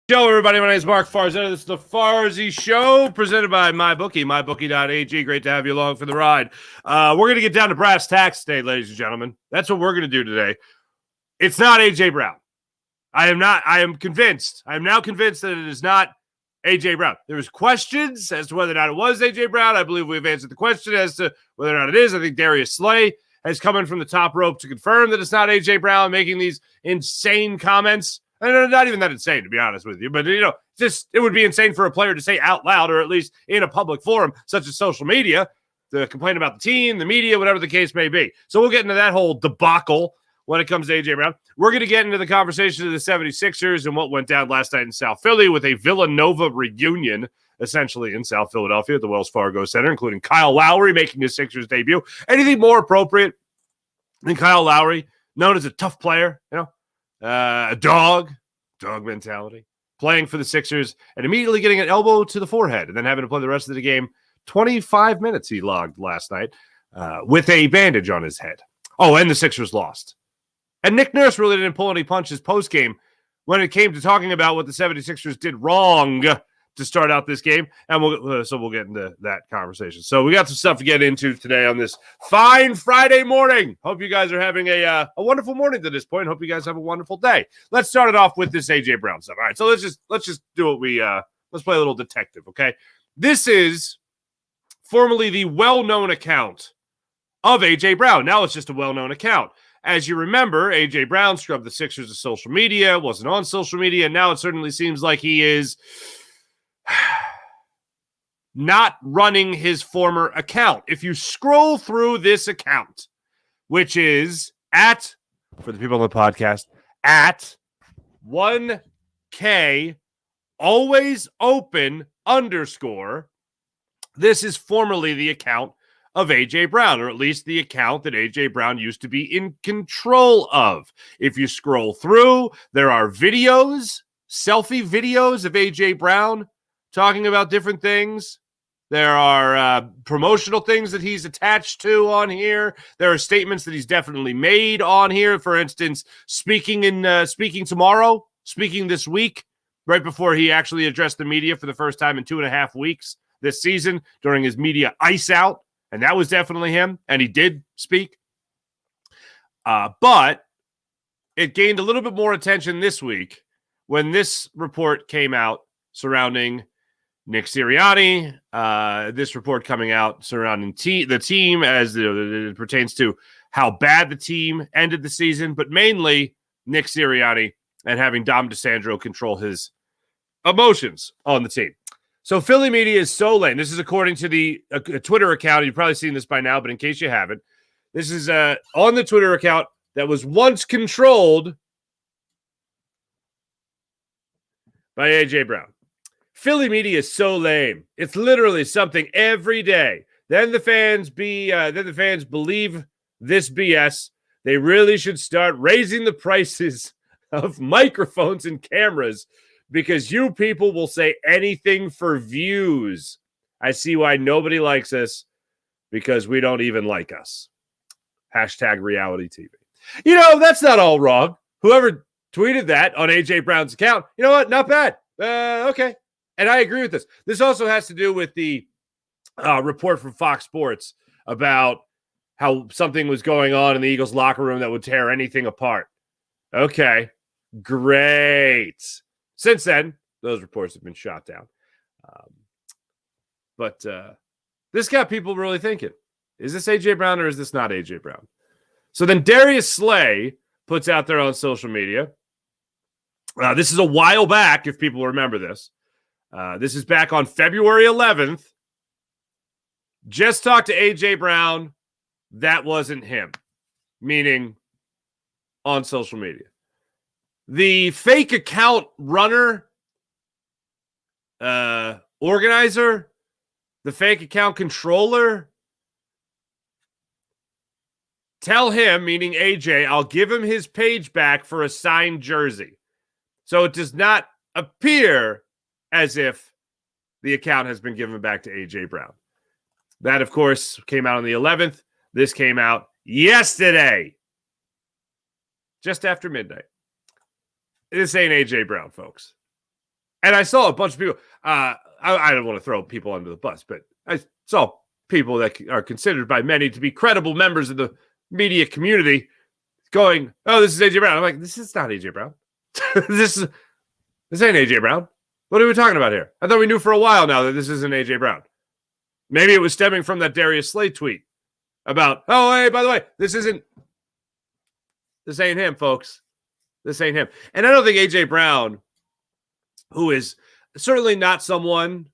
Yo, everybody, my name is Mark Farzetta. This is the Farzy Show, presented by MyBookie, mybookie.ag. Great to have you along for the ride. We're going to get down to brass tacks today, ladies and gentlemen. That's what we're going to do today. It's not A.J. Brown. I am convinced. I am now convinced that it is not A.J. Brown. There was questions as to whether or not it was A.J. Brown. I believe we've answered the question as to whether or not it is. I think Darius Slay has come in from the top rope to confirm that it's not A.J. Brown making these insane comments. And not even that insane, to be honest with you. But, just it would be insane for a player to say out loud, or at least in a public forum, such as social media, to complain about the team, the media, whatever the case may be. So we'll get into that whole debacle when it comes to A.J. Brown. We're going to get into the conversation of the 76ers and what went down last night in South Philly with a Villanova reunion, essentially in South Philadelphia at the Wells Fargo Center, including Kyle Lowry making his Sixers debut. Anything more appropriate than Kyle Lowry, known as a tough player, a dog mentality, playing for the Sixers and immediately getting an elbow to the forehead and then having to play the rest of the game. 25 minutes he logged last night with a bandage on his head. Oh, and the Sixers lost. And Nick Nurse really didn't pull any punches post-game when it came to talking about what the 76ers did wrong to start out this game. And we'll get into that conversation. So we got some stuff to get into today on this fine Friday morning. Hope you guys are having a wonderful morning to this point. Hope you guys have a wonderful day. Let's start it off with this A.J. Brown stuff. All right, so let's just do what let's play a little detective, okay? This is formerly the well-known account of A.J. Brown. Now it's just a well-known account. As you remember, A.J. Brown scrubbed the Sixers of social media, wasn't on social media, and now it certainly seems like he is not running his former account. If you scroll through this account, which is for the people on the podcast, at 1K always open _ this is formerly the account of A.J. Brown, or at least the account that A.J. Brown used to be in control of. If you scroll through, there are videos, selfie videos of A.J. Brown talking about different things. There are promotional things that he's attached to on here. There are statements that he's definitely made on here. For instance, speaking tomorrow, speaking this week, right before he actually addressed the media for the first time in 2.5 weeks this season during his media ice out. And that was definitely him. And he did speak. But it gained a little bit more attention this week when this report came out surrounding Nick Sirianni, this report coming out surrounding the team as it pertains to how bad the team ended the season, but mainly Nick Sirianni and having Dom DeSandro control his emotions on the team. So Philly media is so lame. This is according to the Twitter account. You've probably seen this by now, but in case you haven't, this is on the Twitter account that was once controlled by A.J. Brown. Philly media is so lame. It's literally something every day. Then the fans believe this BS. They really should start raising the prices of microphones and cameras because you people will say anything for views. I see why nobody likes us because we don't even like us. #reality TV. That's not all wrong. Whoever tweeted that on A.J. Brown's account, you know what? Not bad. Okay. And I agree with this. This also has to do with the report from Fox Sports about how something was going on in the Eagles locker room that would tear anything apart. Okay, great. Since then, those reports have been shot down. But this got people really thinking, is this A.J. Brown or is this not A.J. Brown? So then Darius Slay puts out there on social media. This is a while back, if people remember this. This is back on February 11th. Just talked to A.J. Brown. That wasn't him. Meaning on social media. The fake account runner, organizer, the fake account controller, tell him, meaning AJ, I'll give him his page back for a signed jersey. So it does not appear as if the account has been given back to A.J. Brown. That, of course, came out on the 11th. This came out yesterday, just after midnight. This ain't A.J. Brown, folks. And I saw a bunch of people. I don't want to throw people under the bus, but I saw people that are considered by many to be credible members of the media community going, "Oh, this is AJ Brown." I'm like, "This is not AJ Brown. this ain't AJ Brown. What are we talking about here? I thought we knew for a while now that this isn't AJ Brown." Maybe it was stemming from that Darius Slay tweet about, "Oh, hey, by the way, this ain't him, folks. This ain't him." And I don't think AJ Brown, who is certainly not someone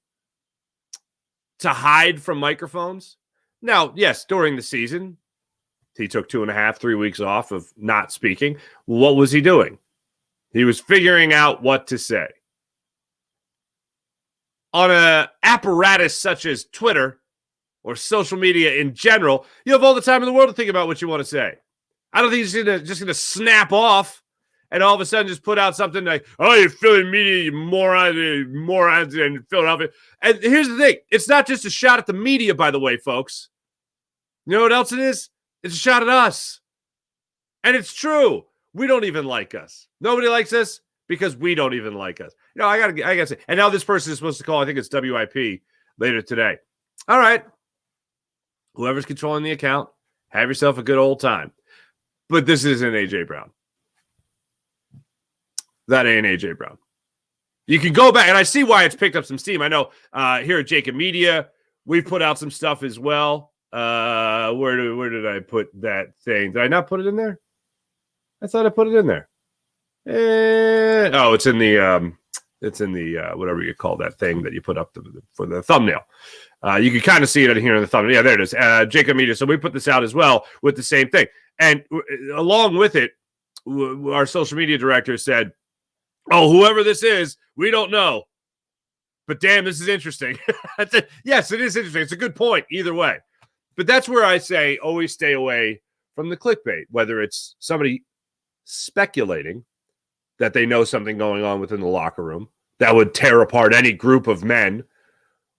to hide from microphones. Now, yes, during the season, he took 2.5, 3 weeks off of not speaking. What was he doing? He was figuring out what to say. On an apparatus such as Twitter or social media in general, you have all the time in the world to think about what you want to say. I don't think he's just going to snap off and all of a sudden just put out something like, "Oh, you're Philly media, you morons in Philadelphia." And here's the thing. It's not just a shot at the media, by the way, folks. You know what else it is? It's a shot at us. And it's true. We don't even like us. Nobody likes us because we don't even like us. You know, I gotta say. And now this person is supposed to call, I think it's WIP, later today. All right. Whoever's controlling the account, have yourself a good old time. But this isn't AJ Brown. That ain't AJ Brown. You can go back, and I see why it's picked up some steam. I know here at Jacob Media, we've put out some stuff as well. Where did I put that thing? Did I not put it in there? I thought I put it in there. It's in the whatever you call that thing that you put up for the thumbnail. You can kind of see it here in the thumbnail. Yeah, there it is. Jacob Media. So we put this out as well with the same thing. And along with it, our social media director said, "Oh, whoever this is, we don't know. But damn, this is interesting." Yes, it is interesting. It's a good point either way. But that's where I say always stay away from the clickbait, whether it's somebody speculating that they know something going on within the locker room that would tear apart any group of men,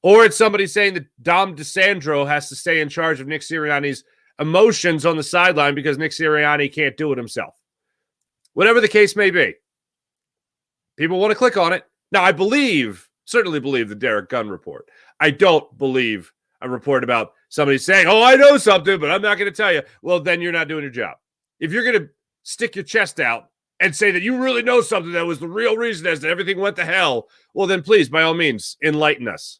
or it's somebody saying that Dom DeSandro has to stay in charge of Nick Sirianni's emotions on the sideline because Nick Sirianni can't do it himself. Whatever the case may be, people want to click on it. Now, I certainly believe the Derek Gunn report. I don't believe a report about somebody saying, "Oh, I know something, but I'm not going to tell you." Well, then you're not doing your job. If you're going to stick your chest out and say that you really know something that was the real reason as to everything went to hell, well, then please, by all means, enlighten us.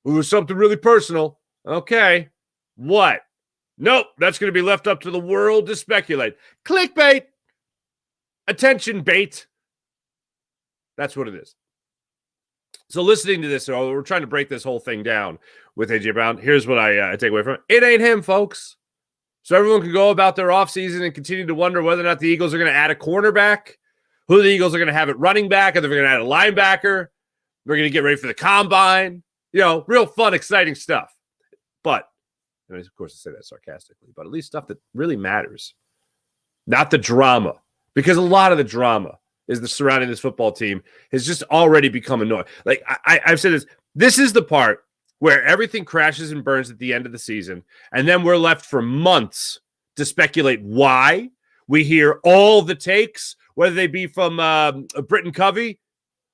It was something really personal. Okay. What? Nope. That's going to be left up to the world to speculate. Clickbait. Attention bait. That's what it is. So listening to this, we're trying to break this whole thing down with AJ Brown. Here's what I take away from it. It ain't him, folks. So everyone can go about their offseason and continue to wonder whether or not the Eagles are going to add a cornerback, who the Eagles are going to have at running back, or they're going to add a linebacker. They're going to get ready for the combine. You know, real fun, exciting stuff. But, and of course I say that sarcastically, but at least stuff that really matters. Not the drama. Because a lot of the drama is the surrounding this football team has just already become annoying. Like I've said this. This is the part where everything crashes and burns at the end of the season, and then we're left for months to speculate why. We hear all the takes, whether they be from Britton Covey,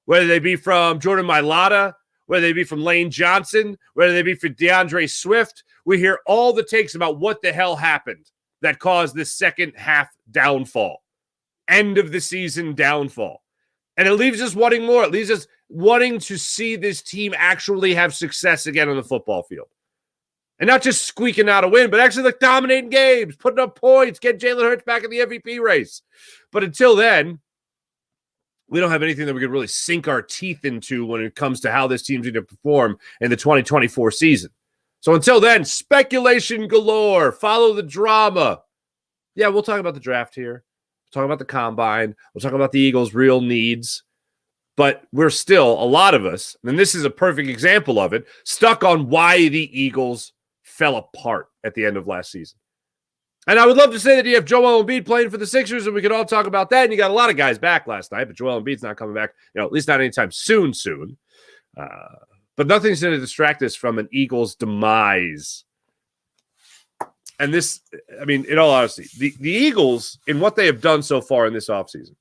whether they be from Jordan Mailata, whether they be from Lane Johnson, whether they be from DeAndre Swift. We hear all the takes about what the hell happened that caused this second half downfall, end of the season downfall. And it leaves us wanting more. It leaves us wanting to see this team actually have success again on the football field. And not just squeaking out a win, but actually like dominating games, putting up points, get Jalen Hurts back in the MVP race. But until then, we don't have anything that we could really sink our teeth into when it comes to how this team's going to perform in the 2024 season. So until then, speculation galore. Follow the drama. Yeah, we'll talk about the draft here. We'll talk about the combine. We'll talk about the Eagles' real needs. But we're still, a lot of us, and this is a perfect example of it, stuck on why the Eagles fell apart at the end of last season. And I would love to say that you have Joel Embiid playing for the Sixers, and we could all talk about that. And you got a lot of guys back last night, but Joel Embiid's not coming back, at least not anytime soon. But nothing's going to distract us from an Eagles demise. And this, I mean, in all honesty, the Eagles, in what they have done so far in this offseason,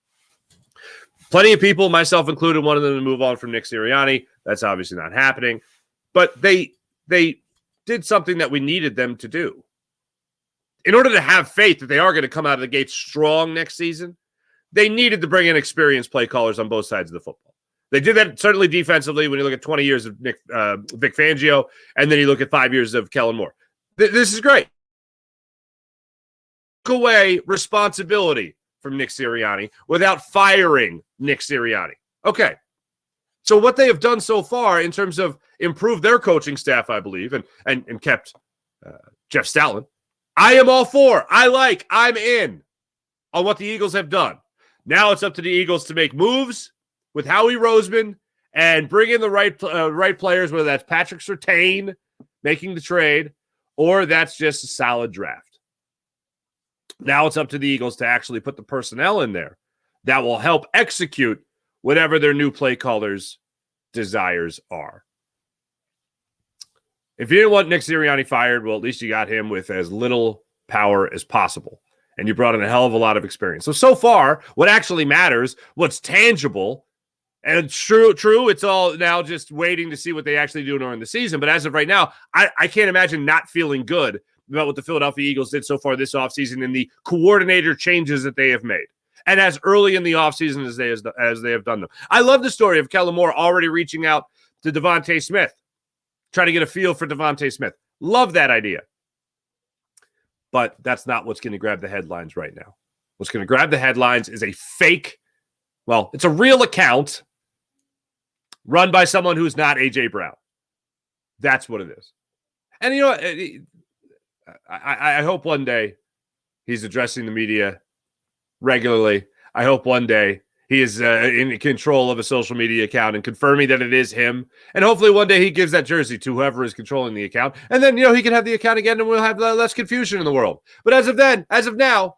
Plenty of people, myself included, wanted them to move on from Nick Sirianni. That's obviously not happening. But they did something that we needed them to do. In order to have faith that they are going to come out of the gate strong next season, they needed to bring in experienced play callers on both sides of the football. They did that certainly defensively when you look at 20 years of Vic Fangio, and then you look at 5 years of Kellen Moore. This is great. Took away responsibility from Nick Sirianni without firing Nick Sirianni. Okay. So what they have done so far in terms of improved their coaching staff, I believe, and kept Jeff Stoutland, I am all for. I'm in on what the Eagles have done. Now it's up to the Eagles to make moves with Howie Roseman and bring in the right players, whether that's Patrick Surtain making the trade or that's just a solid draft. Now it's up to the Eagles to actually put the personnel in there that will help execute whatever their new play callers' desires are. If you didn't want Nick Sirianni fired, well, at least you got him with as little power as possible. And you brought in a hell of a lot of experience. So far, what actually matters, what's tangible, and it's true, it's all now just waiting to see what they actually do during the season. But as of right now, I can't imagine not feeling good about what the Philadelphia Eagles did so far this offseason and the coordinator changes that they have made. And as early in the offseason as they have done them. I love the story of Kellen Moore already reaching out to Devontae Smith, trying to get a feel for Devontae Smith. Love that idea. But that's not what's going to grab the headlines right now. What's going to grab the headlines is a fake, well, it's a real account run by someone who's not A.J. Brown. That's what it is. And, you know, I hope one day he's addressing the media regularly. I hope one day he is in control of a social media account and confirming that it is him. And hopefully one day he gives that jersey to whoever is controlling the account. And then, you know, he can have the account again and we'll have less confusion in the world. But as of now,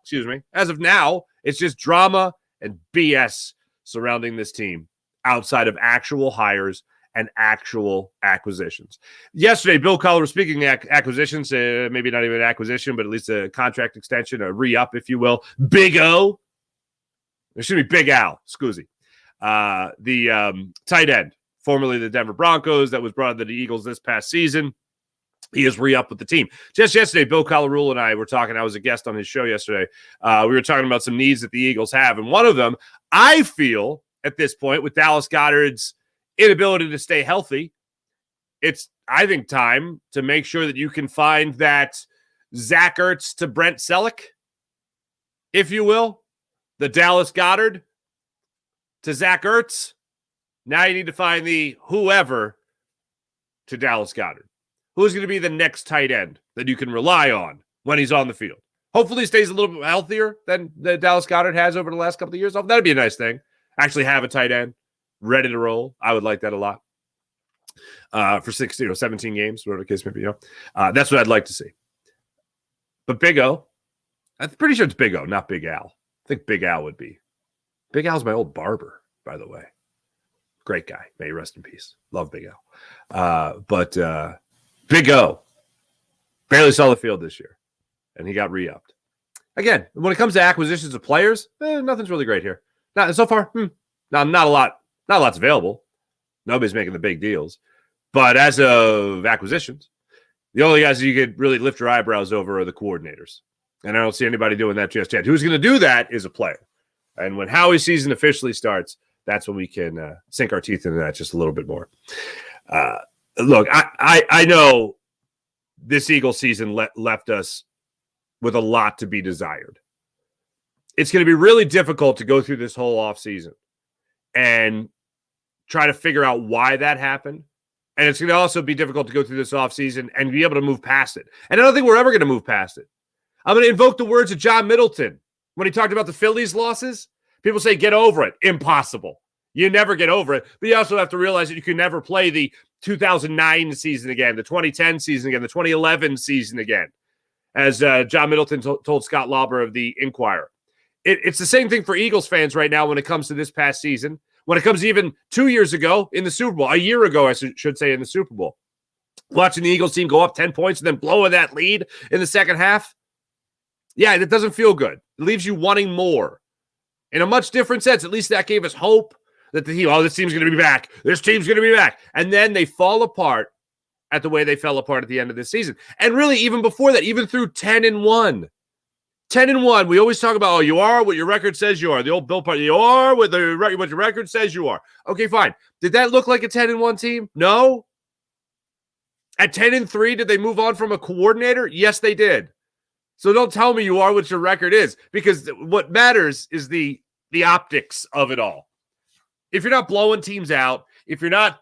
it's just drama and BS surrounding this team outside of actual hires and actual acquisitions. Yesterday, Bill Collar was speaking acquisitions, maybe not even an acquisition, but at least a contract extension, a re-up, if you will. Big O. There should be Big Al, Scoozy. The tight end, formerly the Denver Broncos, that was brought to the Eagles this past season. He is re-up with the team. Just yesterday, Bill Collarule and I were talking. I was a guest on his show yesterday. We were talking about some needs that the Eagles have. And one of them, I feel, at this point, with Dallas Goedert's inability to stay healthy, it's, I think, time to make sure that you can find that Zach Ertz to Brent Selleck, if you will. The Dallas Goedert to Zach Ertz. Now you need to find the whoever to Dallas Goedert. Who's going to be the next tight end that you can rely on when he's on the field? Hopefully he stays a little bit healthier than the Dallas Goedert has over the last couple of years. Oh, that'd be a nice thing. Actually have a tight end ready to roll. I would like that a lot. For 17 games, whatever the case may be. That's what I'd like to see. But Big O, I'm pretty sure it's Big O, not Big Al. I think Big Al would be. Big Al's my old barber, by the way. Great guy. May he rest in peace. Love Big Al. But Big O barely saw the field this year, and he got re-upped. Again, when it comes to acquisitions of players, nothing's really great here. Not so far. Not a lot. Not a lot's available. Nobody's making the big deals. But as of acquisitions, the only guys that you could really lift your eyebrows over are the coordinators. And I don't see anybody doing that just yet. Who's going to do that is a player. And when Howie's season officially starts, that's when we can sink our teeth into that just a little bit more. Look, I know this Eagles season left us with a lot to be desired. It's going to be really difficult to go through this whole offseason and try to figure out why that happened. And it's going to also be difficult to go through this offseason and be able to move past it. And I don't think we're ever going to move past it. I'm going to invoke the words of John Middleton when he talked about the Phillies' losses. People say, get over it. Impossible. You never get over it. But you also have to realize that you can never play the 2009 season again, the 2010 season again, the 2011 season again. As John Middleton told Scott Lauber of the Inquirer. It's the same thing for Eagles fans right now when it comes to this past season. When it comes even 2 years ago in the Super Bowl, a year ago, I should say, in the Super Bowl. Watching the Eagles team go up 10 points and then blowing that lead in the second half. Yeah, that doesn't feel good. It leaves you wanting more. in a much different sense. At least that gave us hope that this team's going to be back. This team's going to be back. And then they fall apart at the way they fell apart at the end of this season. And really, even before that, even through 10-1. 10-1, we always talk about, you are what your record says you are. The old Bill Party, you are what your record says you are. Okay, fine. Did that look like a 10-1 team? No. At 10-3, did they move on from a coordinator? Yes, they did. So don't tell me you are what your record is, because what matters is the optics of it all. If you're not blowing teams out, if you're not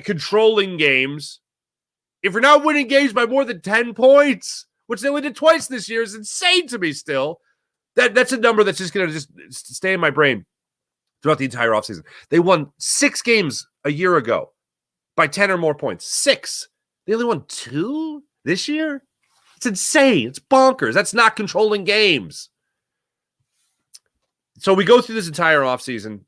controlling games, if you're not winning games by more than 10 points, which they only did twice this year, is insane to me still. That's a number that's just going to just stay in my brain throughout the entire offseason. They won 6 games a year ago by 10 or more points. 6. They only won 2 this year? It's insane. It's bonkers. That's not controlling games. So we go through this entire offseason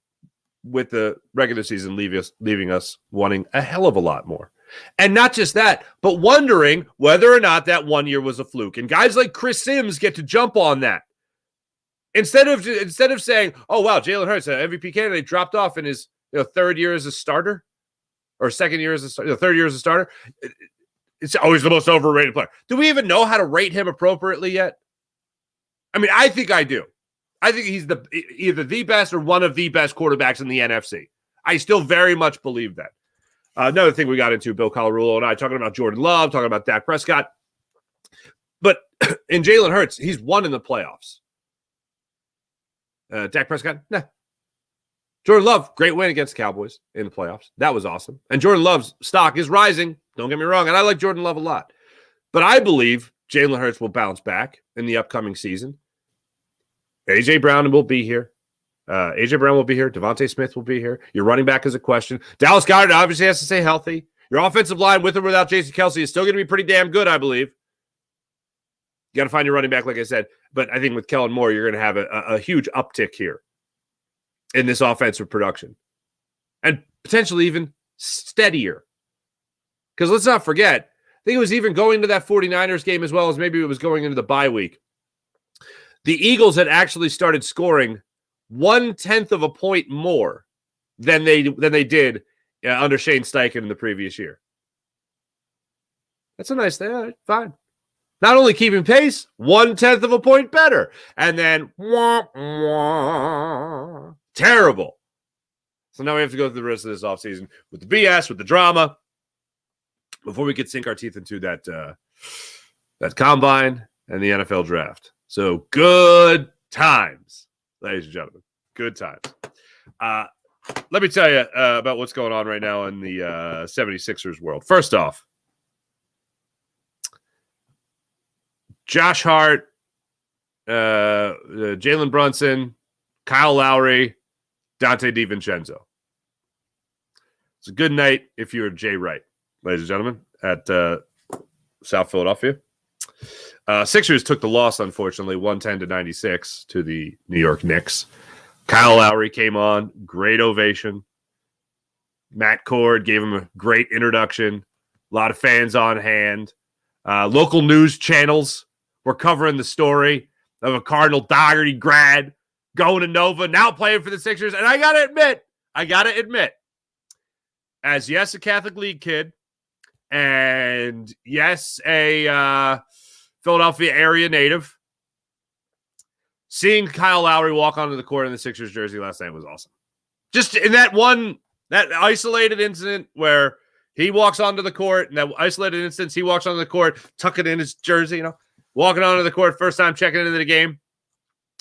with the regular season leaving us wanting a hell of a lot more. And not just that, but wondering whether or not that 1 year was a fluke. And guys like Chris Sims get to jump on that. Instead of saying, oh, wow, Jalen Hurts, an MVP candidate, dropped off in his third year as a starter, or second year as a starter, third year as a starter. It's always the most overrated player. Do we even know how to rate him appropriately yet? I mean, I think I do. I think he's either the best or one of the best quarterbacks in the NFC. I still very much believe that. Another thing we got into, Bill Colarulo and I, talking about Jordan Love, talking about Dak Prescott. But in Jalen Hurts, he's won in the playoffs. Dak Prescott, nah. Jordan Love, great win against the Cowboys in the playoffs. That was awesome. And Jordan Love's stock is rising. Don't get me wrong. And I like Jordan Love a lot. But I believe Jalen Hurts will bounce back in the upcoming season. A.J. Brown will be here. A.J. Brown will be here. Devontae Smith will be here. Your running back is a question. Dallas Goedert obviously has to stay healthy. Your offensive line, with or without Jason Kelce, is still going to be pretty damn good, I believe. You got to find your running back, like I said. But I think with Kellen Moore, you're going to have a huge uptick here in this offensive production. And potentially even steadier. Because let's not forget, I think it was even going to that 49ers game as well as maybe it was going into the bye week. The Eagles had actually started scoring 1/10 of a point more than they did under Shane Steichen in the previous year. That's a nice thing. All right, fine. Not only keeping pace, 1/10 of a point better. And then, terrible. So now we have to go through the rest of this offseason with the BS, with the drama, before we could sink our teeth into that combine and the NFL draft. So good times, ladies and gentlemen. Good times. Let me tell you about what's going on right now in the 76ers world. First off, Josh Hart, Jalen Brunson, Kyle Lowry, Dante DiVincenzo. It's a good night if you're Jay Wright, ladies and gentlemen, at South Philadelphia. Sixers took the loss, unfortunately, 110-96 to the New York Knicks. Kyle Lowry came on, great ovation. Matt Cord gave him a great introduction. A lot of fans on hand. Local news channels were covering the story of a Cardinal Dougherty grad going to Nova, now playing for the Sixers. And I got to admit, as yes, a Catholic League kid, and yes, a Philadelphia area native, seeing Kyle Lowry walk onto the court in the Sixers jersey last night was awesome. Just in that isolated incident where he walks onto the court, and that isolated instance, he walks onto the court, tucking in his jersey, walking onto the court, first time checking into the game.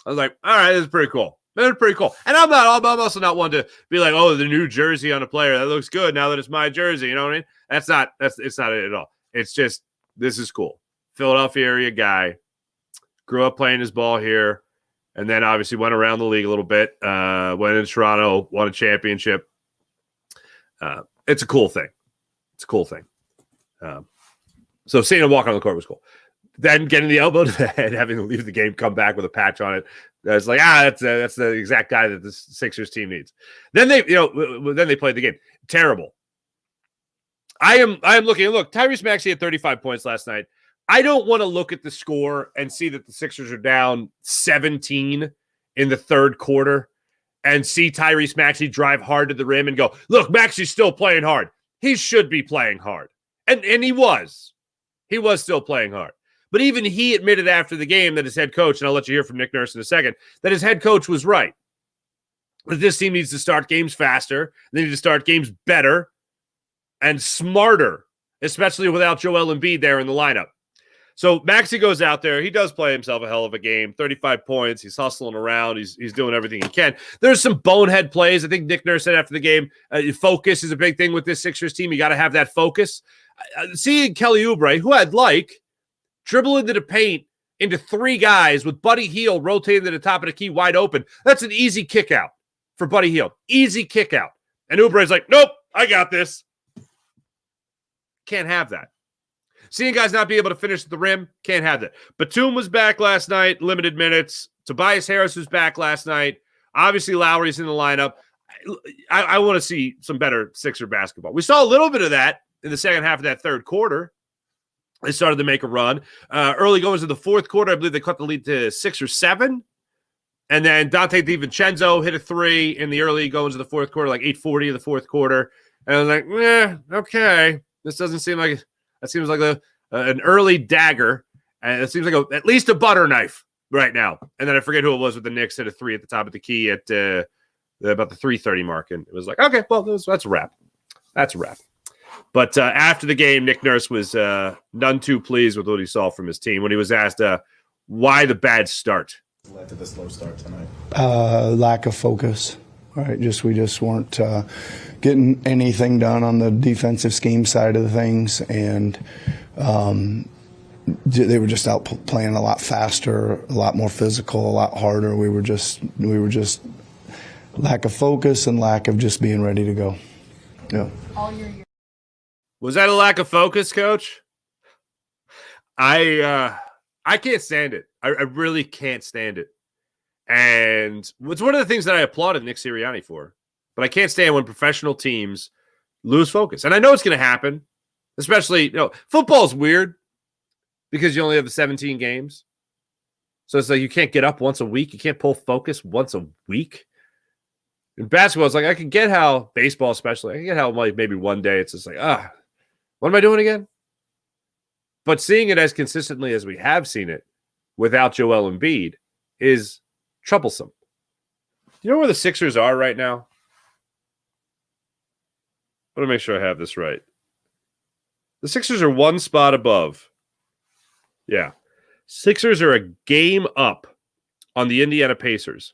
I was like, all right, this is pretty cool. That is pretty cool. And I'm also not one to be like, oh, the new jersey on a player, that looks good now that it's my jersey. You know what I mean? It's not it at all. It's just, this is cool. Philadelphia area guy, grew up playing his ball here, and then obviously went around the league a little bit, went in Toronto, won a championship. It's a cool thing. So seeing him walk on the court was cool. Then getting the elbow to the head, having to leave the game, come back with a patch on it. It's like, that's the exact guy that the Sixers team needs. Then they played the game. Terrible. I am looking. Look, Tyrese Maxey had 35 points last night. I don't want to look at the score and see that the Sixers are down 17 in the third quarter and see Tyrese Maxey drive hard to the rim and go, look, Maxey's still playing hard. He should be playing hard. And he was. He was still playing hard. But even he admitted after the game that his head coach, and I'll let you hear from Nick Nurse in a second, that his head coach was right. That this team needs to start games faster. They need to start games better and smarter, especially without Joel Embiid there in the lineup. So Maxey goes out there. He does play himself a hell of a game. 35 points. He's hustling around. He's doing everything he can. There's some bonehead plays. I think Nick Nurse said after the game, focus is a big thing with this Sixers team. You got to have that focus. Seeing Kelly Oubre, who I'd like, dribble into the paint into three guys with Buddy Hield rotating to the top of the key wide open. That's an easy kick out for Buddy Hield. Easy kick out. And Oubre's like, nope, I got this. Can't have that. Seeing guys not be able to finish at the rim, can't have that. Batum was back last night, limited minutes. Tobias Harris was back last night. Obviously, Lowry's in the lineup. I want to see some better Sixer basketball. We saw a little bit of that in the second half of that third quarter. They started to make a run. Early going into the fourth quarter, I believe they cut the lead to 6 or 7. And then Dante DiVincenzo hit a three in the early goings of the fourth quarter, like 8:40 of the fourth quarter. And I was like, okay. This doesn't seem like that seems like an early dagger. And it seems like at least a butter knife right now. And then I forget who it was with the Knicks hit a three at the top of the key at about the 3:30 mark. And it was like, okay, well, that's a wrap. That's a wrap. But after the game, Nick Nurse was none too pleased with what he saw from his team when he was asked why the bad start. Led to the slow start tonight. Lack of focus. Right, we just weren't getting anything done on the defensive scheme side of the things, and they were just out playing a lot faster, a lot more physical, a lot harder. We were just lack of focus and lack of just being ready to go. Yeah. Was that a lack of focus, Coach? I can't stand it. I really can't stand it. And it's one of the things that I applauded Nick Sirianni for. But I can't stand when professional teams lose focus. And I know it's going to happen, especially, football's weird because you only have the 17 games. So it's like you can't get up once a week. You can't pull focus once a week. In basketball, it's like I can get how, baseball especially, I can get how like maybe one day it's just like, what am I doing again? But seeing it as consistently as we have seen it without Joel Embiid is troublesome. You know where the Sixers are right now? I want to make sure I have this right. The Sixers are one spot above. Yeah. Sixers are a game up on the Indiana Pacers.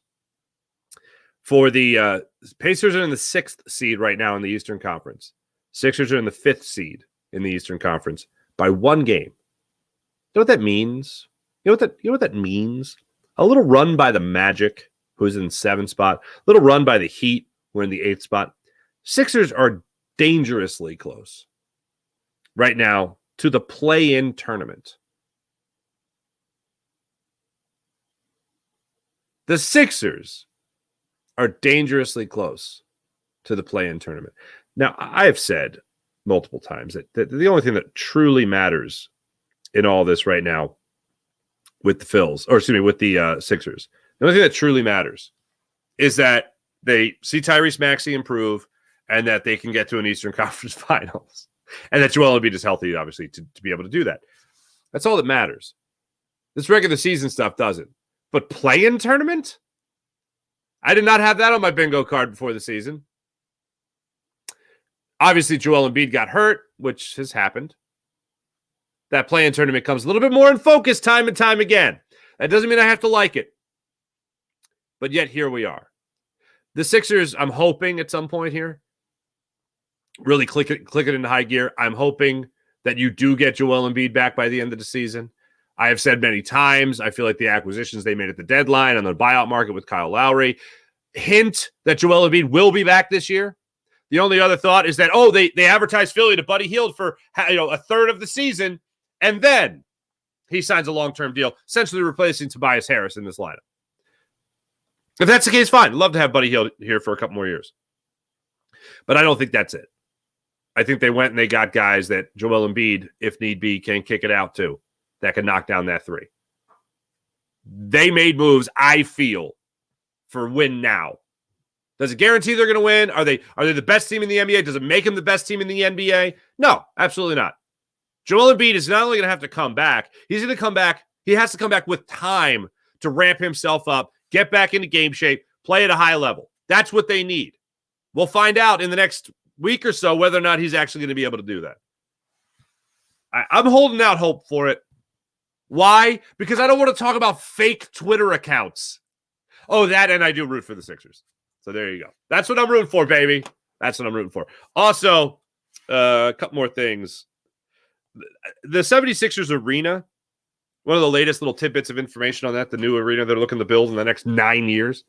For the Pacers are in the 6th seed right now in the Eastern Conference. Sixers are in the 5th seed in the Eastern Conference by one game. You know what that means? You know what that means? A little run by the Magic, who's in the 7th spot. A little run by the Heat, who are in the 8th spot. Sixers are dangerously close right now to the play-in tournament. The Sixers are dangerously close to the play-in tournament. Now, I have said multiple times that the only thing that truly matters in all this right now with the Sixers, the only thing that truly matters is that they see Tyrese Maxey improve and that they can get to an Eastern Conference Finals. And that Joel Embiid is healthy, obviously, to be able to do that. That's all that matters. This regular season stuff doesn't. But play-in tournament? I did not have that on my bingo card before the season. Obviously, Joel Embiid got hurt, which has happened. That play-in tournament comes a little bit more in focus time and time again. That doesn't mean I have to like it. But yet, here we are. The Sixers, I'm hoping at some point here, really click it into high gear. I'm hoping that you do get Joel Embiid back by the end of the season. I have said many times, I feel like the acquisitions they made at the deadline on the buyout market with Kyle Lowry hint that Joel Embiid will be back this year. The only other thought is that, they advertised Philly to Buddy Hield for a third of the season, and then he signs a long-term deal, essentially replacing Tobias Harris in this lineup. If that's the case, fine. I'd love to have Buddy Hield here for a couple more years. But I don't think that's it. I think they went and they got guys that Joel Embiid, if need be, can kick it out to, that can knock down that three. They made moves, I feel, for win now. Does it guarantee they're going to win? Are they the best team in the NBA? Does it make them the best team in the NBA? No, absolutely not. Joel Embiid is not only going to have to come back, he's going to come back. He has to come back with time to ramp himself up, get back into game shape, play at a high level. That's what they need. We'll find out in the next week or so whether or not he's actually going to be able to do that. I'm holding out hope for it. Why? Because I don't want to talk about fake Twitter accounts. Oh, that, and I do root for the Sixers. So there you go. That's what I'm rooting for, baby. That's what I'm rooting for. Also, a couple more things. The 76ers arena, one of the latest little tidbits of information on that, the new arena they're looking to build in the next 9 years.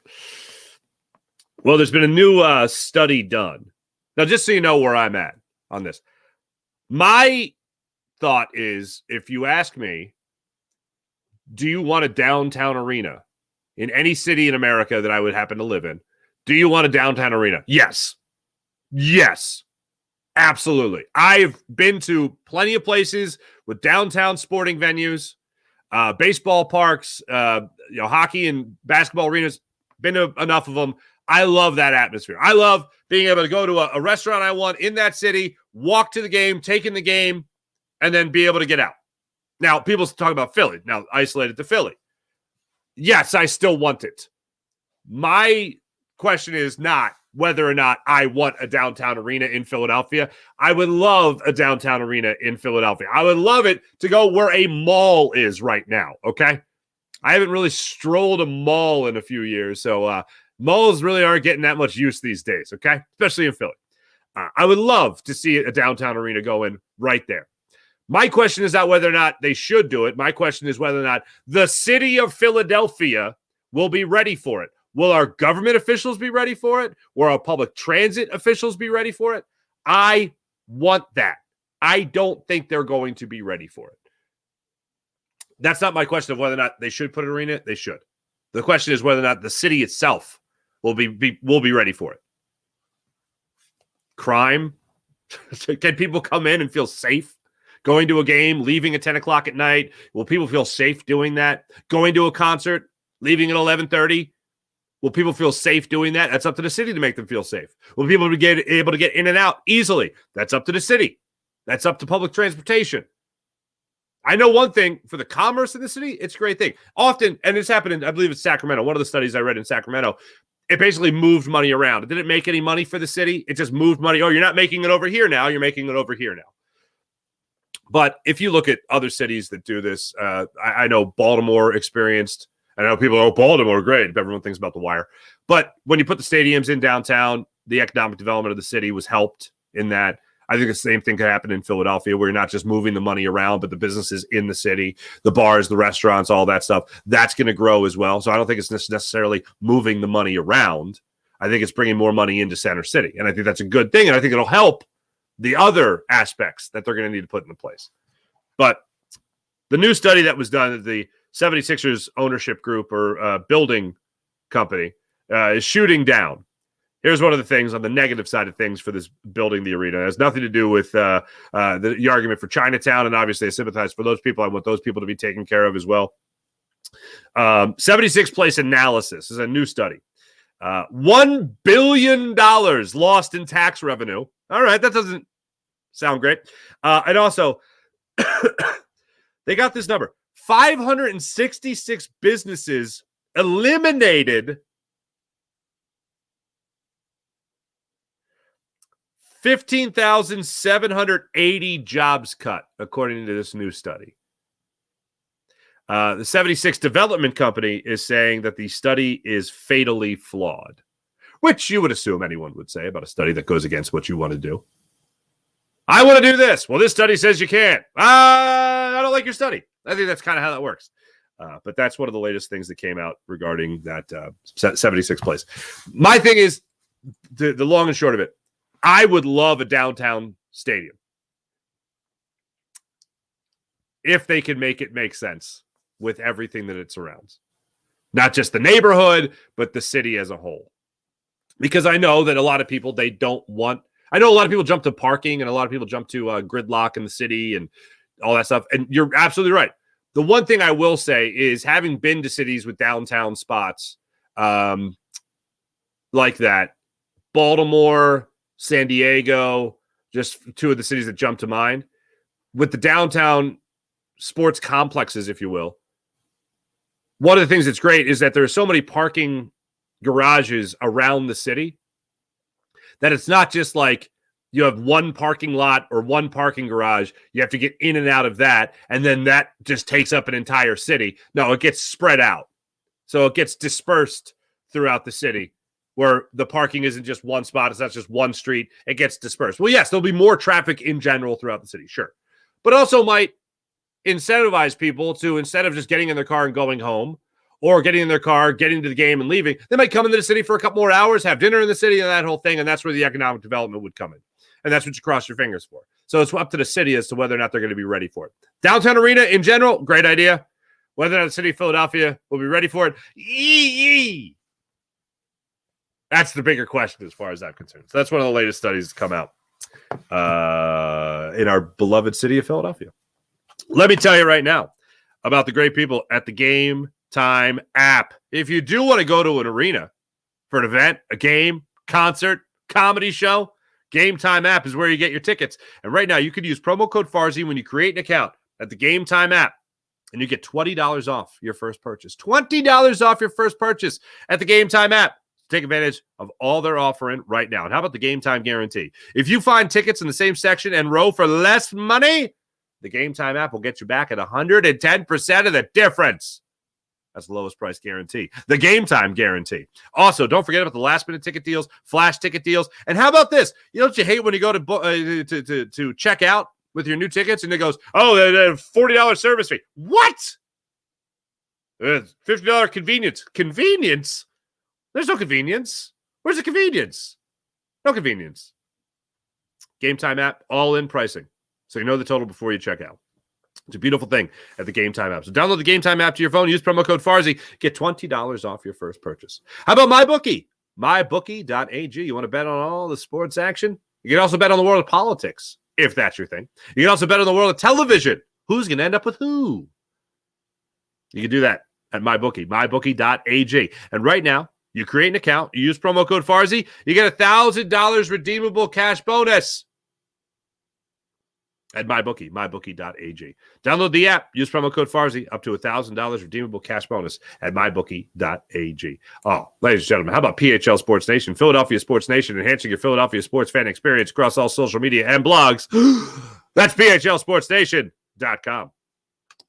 Well, there's been a new study done. Now, just so you know where I'm at on this. My thought is, if you ask me, do you want a downtown arena in any city in America that I would happen to live in? Do you want a downtown arena? Yes. Yes. Absolutely. I've been to plenty of places with downtown sporting venues, baseball parks, hockey and basketball arenas. Been to enough of them. I love that atmosphere. I love being able to go to a restaurant I want in that city, walk to the game, take in the game, and then be able to get out. Now, people talk about Philly. Now, isolated to Philly. Yes, I still want it. My question is not whether or not I want a downtown arena in Philadelphia. I would love a downtown arena in Philadelphia. I would love it to go where a mall is right now, okay? I haven't really strolled a mall in a few years, so malls really aren't getting that much use these days, okay? Especially in Philly. I would love to see a downtown arena going right there. My question is not whether or not they should do it. My question is whether or not the city of Philadelphia will be ready for it. Will our government officials be ready for it? Will our public transit officials be ready for it? I want that. I don't think they're going to be ready for it. That's not my question of whether or not they should put an arena. They should. The question is whether or not the city itself will be ready for it. Crime. Can people come in and feel safe going to a game, leaving at 10 o'clock at night? Will people feel safe doing that? Going to a concert, leaving at 11:30? Will people feel safe doing that? That's up to the city to make them feel safe. Will people be able to get in and out easily? That's up to the city. That's up to public transportation. I know one thing, for the commerce in the city, it's a great thing. Often, and it's happened in, I believe it's Sacramento. One of the studies I read in Sacramento, it basically moved money around. It didn't make any money for the city. It just moved money. Oh, you're not making it over here now. You're making it over here now. But if you look at other cities that do this, I know Baltimore experienced. I know people, Baltimore, great. Everyone thinks about the Wire. But when you put the stadiums in downtown, the economic development of the city was helped in that. I think the same thing could happen in Philadelphia, where you're not just moving the money around, but the businesses in the city, the bars, the restaurants, all that stuff, that's going to grow as well. So I don't think it's necessarily moving the money around. I think it's bringing more money into Center City. And I think that's a good thing. And I think it'll help the other aspects that they're going to need to put into place. But the new study that was done at the 76ers ownership group or building company is shooting down. Here's one of the things on the negative side of things for this building the arena. It has nothing to do with the argument for Chinatown, and obviously I sympathize for those people. I want those people to be taken care of as well. 76 place analysis this is a new study. $1 billion lost in tax revenue. All right, that doesn't sound great. And also, they got this number. 566 businesses eliminated, 15,780 jobs cut, according to this new study. The 76 Development Company is saying that the study is fatally flawed, which you would assume anyone would say about a study that goes against what you want to do. I want to do this. Well, this study says you can't. I don't like your study. I think that's kind of how that works. But that's one of the latest things that came out regarding that 76th place. My thing is, the long and short of it, I would love a downtown stadium if they can make it make sense with everything that it surrounds. Not just the neighborhood, but the city as a whole. Because I know that a lot of people, I know a lot of people jump to parking and a lot of people jump to gridlock in the city and all that stuff. And you're absolutely right. The one thing I will say is, having been to cities with downtown spots, like that. Baltimore, San Diego, just two of the cities that jump to mind. With the downtown sports complexes, if you will, one of the things that's great is that there are so many parking garages around the city that it's not just like you have one parking lot or one parking garage. You have to get in and out of that, and then that just takes up an entire city. No, it gets spread out. So it gets dispersed throughout the city where the parking isn't just one spot. It's not just one street. It gets dispersed. Well, yes, there'll be more traffic in general throughout the city, sure. But also might incentivize people to, instead of just getting in their car and going home or getting in their car, getting to the game and leaving, they might come into the city for a couple more hours, have dinner in the city and that whole thing, and that's where the economic development would come in. And that's what you cross your fingers for. So it's up to the city as to whether or not they're going to be ready for it. Downtown arena in general, great idea. Whether or not the city of Philadelphia will be ready for it, yee. That's the bigger question as far as I'm concerned. So that's one of the latest studies to come out in our beloved city of Philadelphia. Let me tell you right now about the great people at the Game Time app. If you do want to go to an arena for an event, a game, concert, comedy show, Game Time app is where you get your tickets. And right now, you could use promo code Farzy when you create an account at the Game Time app, and you get $20 off your first purchase. $20 off your first purchase at the Game Time app. Take advantage of all they're offering right now. And how about the Game Time guarantee? If you find tickets in the same section and row for less money, the Game Time app will get you back at 110% of the difference. That's the lowest price guarantee. The Game Time guarantee. Also, don't forget about the last minute ticket deals, flash ticket deals. And how about this? You know what you hate when you go to check out with your new tickets and it goes, oh, $40 service fee. What? $50 convenience. Convenience? There's no convenience. Where's the convenience? No convenience. Game Time app, all in pricing. So you know the total before you check out. It's a beautiful thing at the Game Time app. So download the Game Time app to your phone. Use promo code Farzy. Get $20 off your first purchase. How about MyBookie? MyBookie.ag. You want to bet on all the sports action? You can also bet on the world of politics, if that's your thing. You can also bet on the world of television. Who's going to end up with who? You can do that at MyBookie. MyBookie.ag. And right now, you create an account. You use promo code Farzy. You get $1,000 redeemable cash bonus at MyBookie, MyBookie.ag. Download the app. Use promo code Farzy. Up to $1,000 redeemable cash bonus at MyBookie.ag. Oh, ladies and gentlemen, how about PHL Sports Nation? Philadelphia Sports Nation, enhancing your Philadelphia sports fan experience across all social media and blogs. That's PHLSportsNation.com.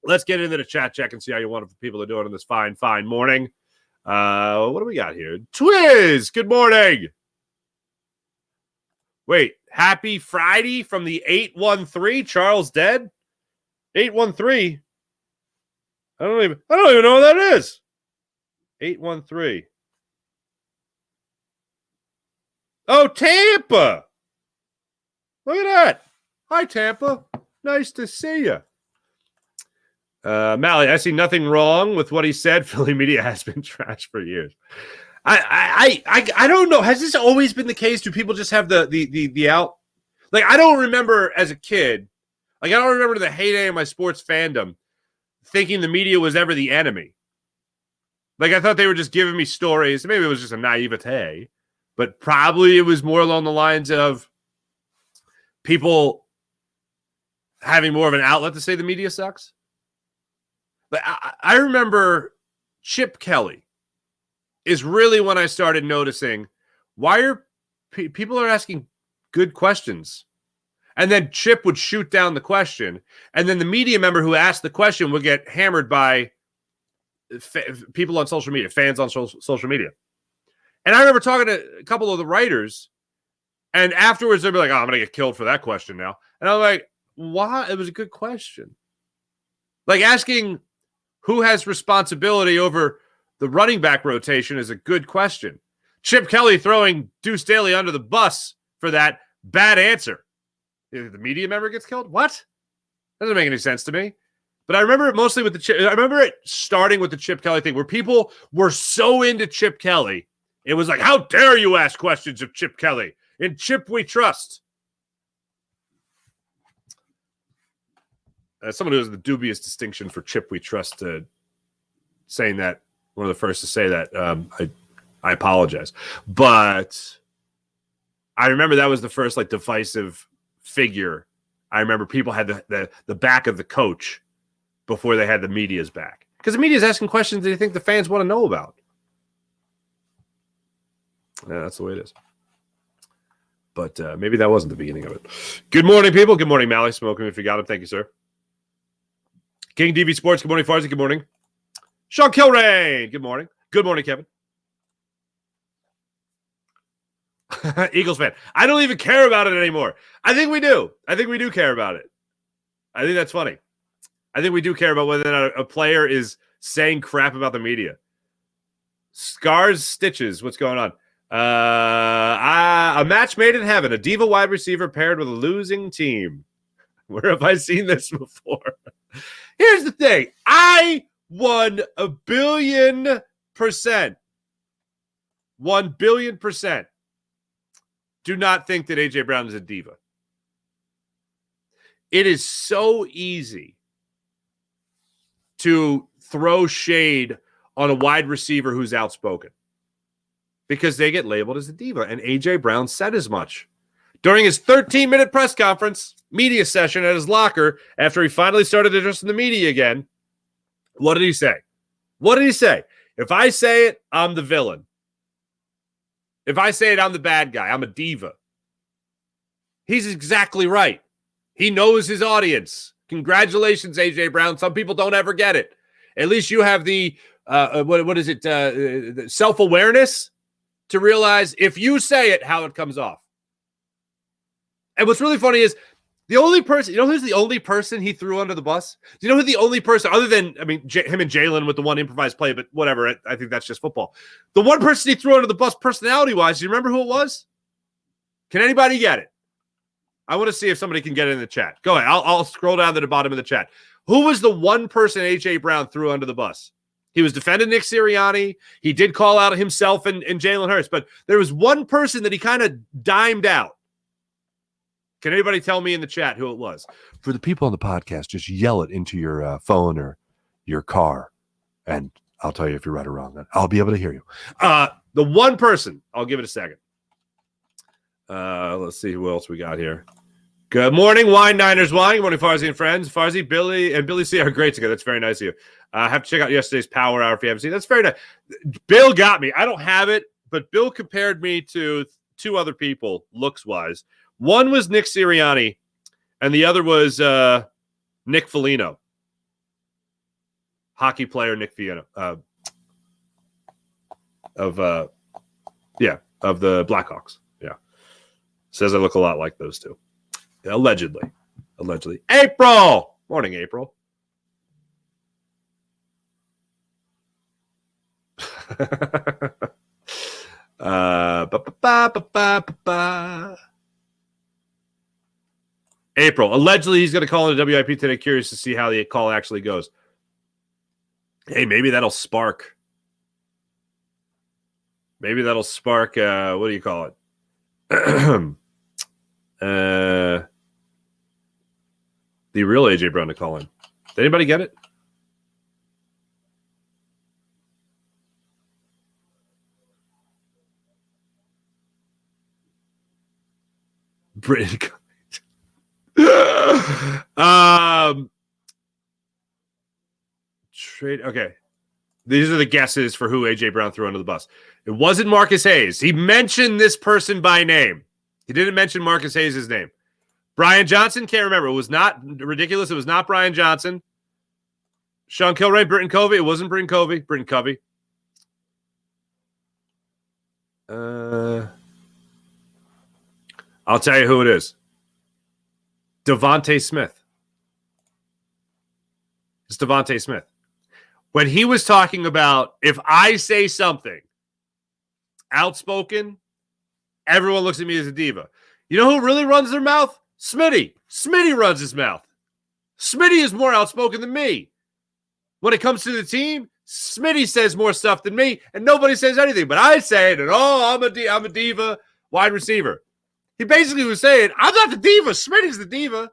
Let's get into the chat check and see how you wonderful people are doing on this fine, fine morning. What do we got here? Twiz, good morning. Wait, happy Friday from the 813. Charles dead? 813. I don't even know what that is. 813. Oh, Tampa. Look at that. Hi, Tampa. Nice to see you. Mally, I see nothing wrong with what he said. Philly media has been trash for years. I don't know. Has this always been the case? Do people just have the out? Like, I don't remember as a kid. Like, I don't remember the heyday of my sports fandom thinking the media was ever the enemy. Like, I thought they were just giving me stories. Maybe it was just a naivete, but probably it was more along the lines of people having more of an outlet to say the media sucks. But I remember Chip Kelly is really when I started noticing why are people are asking good questions. And then Chip would shoot down the question. And then the media member who asked the question would get hammered by people on social media, fans on social media. And I remember talking to a couple of the writers. And afterwards, they'd be like, oh, I'm going to get killed for that question now. And I'm like, why? It was a good question. Like asking who has responsibility over the running back rotation is a good question. Chip Kelly throwing Deuce Staley under the bus for that bad answer. The media member gets killed? What? Doesn't make any sense to me. But I remember it mostly with I remember it starting with the Chip Kelly thing where people were so into Chip Kelly. It was like, how dare you ask questions of Chip Kelly? In Chip we trust. As someone who has the dubious distinction for Chip we trust, saying that, one of the first to say that, I I apologize. But I remember that was the first like divisive figure. I remember people had the back of the coach before they had the media's back. Because the media's asking questions that you think the fans want to know about. Yeah, that's the way it is. But maybe that wasn't the beginning of it. Good morning, people. Good morning, Mally. Smoking if you got him. Thank you, sir. King DV Sports. Good morning, Farzi. Good morning. Sean Kilrain. Good morning. Good morning, Kevin. Eagles fan. I don't even care about it anymore. I think we do. I think we do care about it. I think that's funny. I think we do care about whether or not a player is saying crap about the media. Scars, stitches. What's going on? A match made in heaven. A diva wide receiver paired with a losing team. Where have I seen this before? Here's the thing. I 1,000,000,000%. 1,000,000,000% do not think that A.J. Brown is a diva. It is so easy to throw shade on a wide receiver who's outspoken because they get labeled as a diva. And A.J. Brown said as much during his 13-minute press conference media session at his locker after he finally started addressing the media again. What did he say? What did he say? If I say it, I'm the villain. If I say it, I'm the bad guy. I'm a diva. He's exactly right. He knows his audience. Congratulations, A.J. Brown. Some people don't ever get it. At least you have the, self-awareness to realize if you say it, how it comes off. And what's really funny is the only person, who's the only person he threw under the bus? Do you know who the only person, other than, him and Jalen with the one improvised play, but whatever, I think that's just football. The one person he threw under the bus personality-wise, do you remember who it was? Can anybody get it? I want to see if somebody can get it in the chat. Go ahead. I'll scroll down to the bottom of the chat. Who was the one person A.J. Brown threw under the bus? He was defending Nick Sirianni. He did call out himself and Jalen Hurts, but there was one person that he kind of dimed out. Can anybody tell me in the chat who it was? For the people on the podcast, just yell it into your phone or your car, and I'll tell you if you're right or wrong. Then I'll be able to hear you. The one person, I'll give it a second. Let's see who else we got here. Good morning, Wine Niners Wine. Good morning, Farzi and friends. Farzi, Billy, and Billy C are great together. That's very nice of you. I have to check out yesterday's Power Hour if you haven't seen it. That's very nice. Bill got me. I don't have it, but Bill compared me to two other people looks-wise. One was Nick Sirianni, and the other was Nick Foligno. Hockey player Nick Foligno of the Blackhawks. Yeah. Says I look a lot like those two. Allegedly. April! Morning, April. April. Allegedly, he's going to call in a WIP today. Curious to see how the call actually goes. Hey, maybe that'll spark. What do you call it? The real A.J. Brown to call in. Did anybody get it? Britain. Trade. Okay. These are the guesses for who A.J. Brown threw under the bus. It wasn't Marcus Hayes. He mentioned this person by name. He didn't mention Marcus Hayes' name. Brian Johnson, can't remember. It was not ridiculous. It was not Brian Johnson. Sean Kilray, Britton Covey. It wasn't Britton Covey. Britton Covey. I'll tell you who it is. Devontae Smith. It's Devontae Smith. When he was talking about if I say something outspoken, everyone looks at me as a diva. You know who really runs their mouth? Smitty. Smitty runs his mouth. Smitty is more outspoken than me. When it comes to the team, Smitty says more stuff than me, and nobody says anything. But I say it, and I'm a diva wide receiver. He basically was saying, I'm not the diva. Smitty's the diva.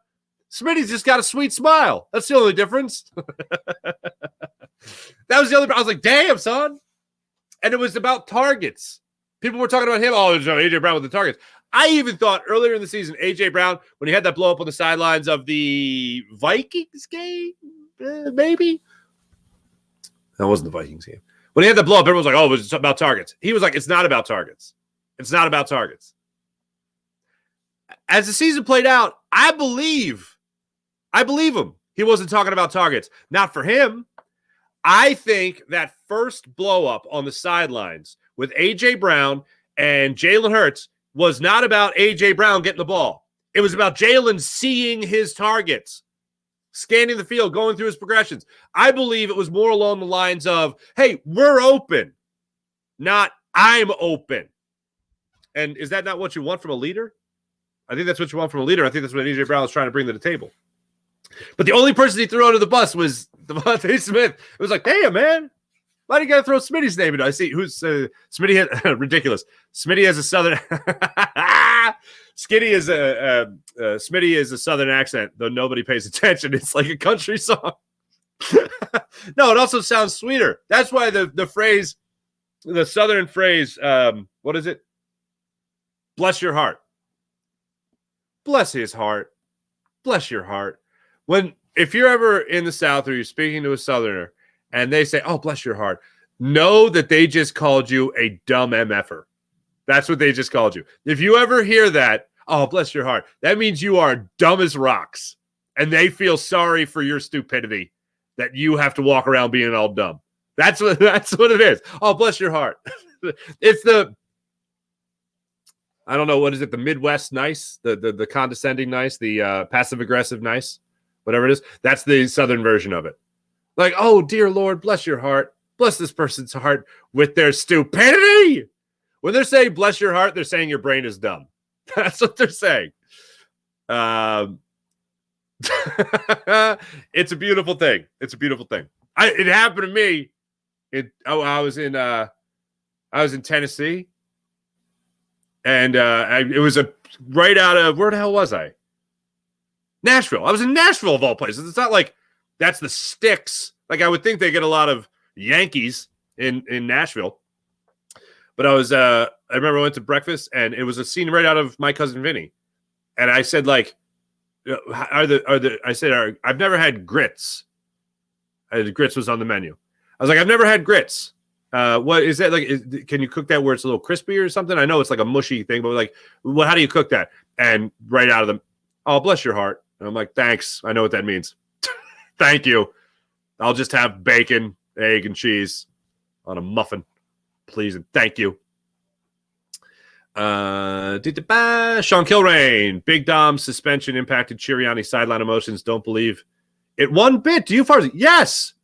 Smitty's just got a sweet smile. That's the only difference. That was the only. I was like, damn, son. And it was about targets. People were talking about him. Oh, there's A.J. Brown with the targets. I even thought earlier in the season, A.J. Brown, when he had that blow up on the sidelines of the Vikings game, maybe? That wasn't the Vikings game. When he had that blow up, everyone was like, oh, it was about targets. He was like, it's not about targets. It's not about targets. As the season played out, I believe him. He wasn't talking about targets. Not for him. I think that first blow up on the sidelines with A.J. Brown and Jalen Hurts was not about A.J. Brown getting the ball. It was about Jalen seeing his targets, scanning the field, going through his progressions. I believe it was more along the lines of, hey, we're open, not I'm open. And is that not what you want from a leader? I think that's what you want from a leader. I think that's what A.J. Brown was trying to bring to the table. But the only person he threw under the bus was Devontae Smith. It was like, damn, man, why do you got to throw Smitty's name in? I see who's Smitty. Ridiculous. Smitty has a southern. Smitty is a southern accent, though nobody pays attention. It's like a country song. No, it also sounds sweeter. That's why the phrase, the southern phrase, what is it? Bless your heart. Bless his heart. Bless your heart. If you're ever in the South or you're speaking to a Southerner and they say, oh, bless your heart, know that they just called you a dumb MFer. That's what they just called you. If you ever hear that, oh, bless your heart, that means you are dumb as rocks. And they feel sorry for your stupidity that you have to walk around being all dumb. That's what it is. Oh, bless your heart. It's I don't know, what is it? The Midwest nice, the condescending nice, the passive aggressive nice. Whatever it is, that's the Southern version of it. Like, oh, dear Lord, bless your heart. Bless this person's heart with their stupidity. When they're saying bless your heart, they're saying your brain is dumb. That's what they're saying. It's a beautiful thing. It's a beautiful thing. It happened to me. I was in Tennessee, and it was right out of, where the hell was I? Nashville. I was in Nashville of all places. It's not like that's the sticks. Like I would think they get a lot of Yankees in Nashville. But I remember I went to breakfast and it was a scene right out of My Cousin Vinny. And I said, like, I've never had grits. Grits was on the menu. I was like, I've never had grits. What is that like? Can you cook that where it's a little crispy or something? I know it's like a mushy thing, but like, how do you cook that? And right out of them, oh, bless your heart. And I'm like, thanks. I know what that means. Thank you. I'll just have bacon, egg, and cheese on a muffin, please, and thank you. Sean Kilrain, Big Dom's suspension impacted Sirianni's sideline emotions. Don't believe it one bit. Do you, Farzi? Yes,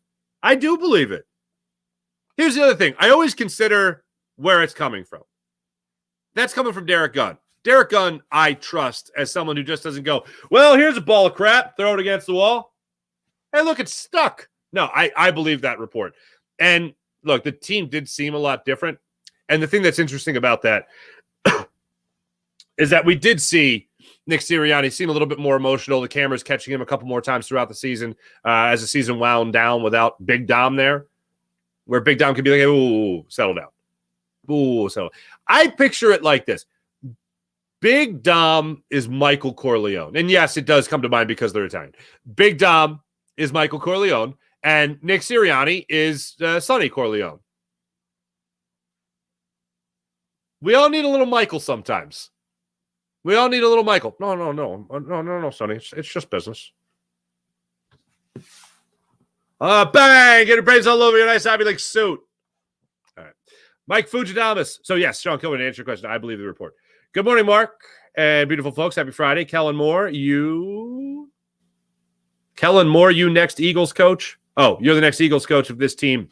I do believe it. Here's the other thing. I always consider where it's coming from. That's coming from Derek Gunn. Derek Gunn, I trust as someone who just doesn't go, well, here's a ball of crap, throw it against the wall. Hey, look, it's stuck. No, I believe that report. And look, the team did seem a lot different. And the thing that's interesting about that is that we did see Nick Sirianni seem a little bit more emotional. The camera's catching him a couple more times throughout the season as the season wound down without Big Dom there, where Big Dom could be like, ooh, settle down. Ooh, settle. I picture it like this. Big Dom is Michael Corleone. And yes, it does come to mind because they're Italian. Big Dom is Michael Corleone, and Nick Sirianni is Sonny Corleone. We all need a little Michael sometimes. We all need a little Michael. No, Sonny. It's just business. Bang! Get your brains all over your nice Ivy League suit. All right. Mike Fujadamas. So, yes, Sean Kilman, to answer your question, I believe the report. Good morning, Mark and beautiful folks. Happy Friday. Kellen Moore, you next Eagles coach? Oh, you're the next Eagles coach if this team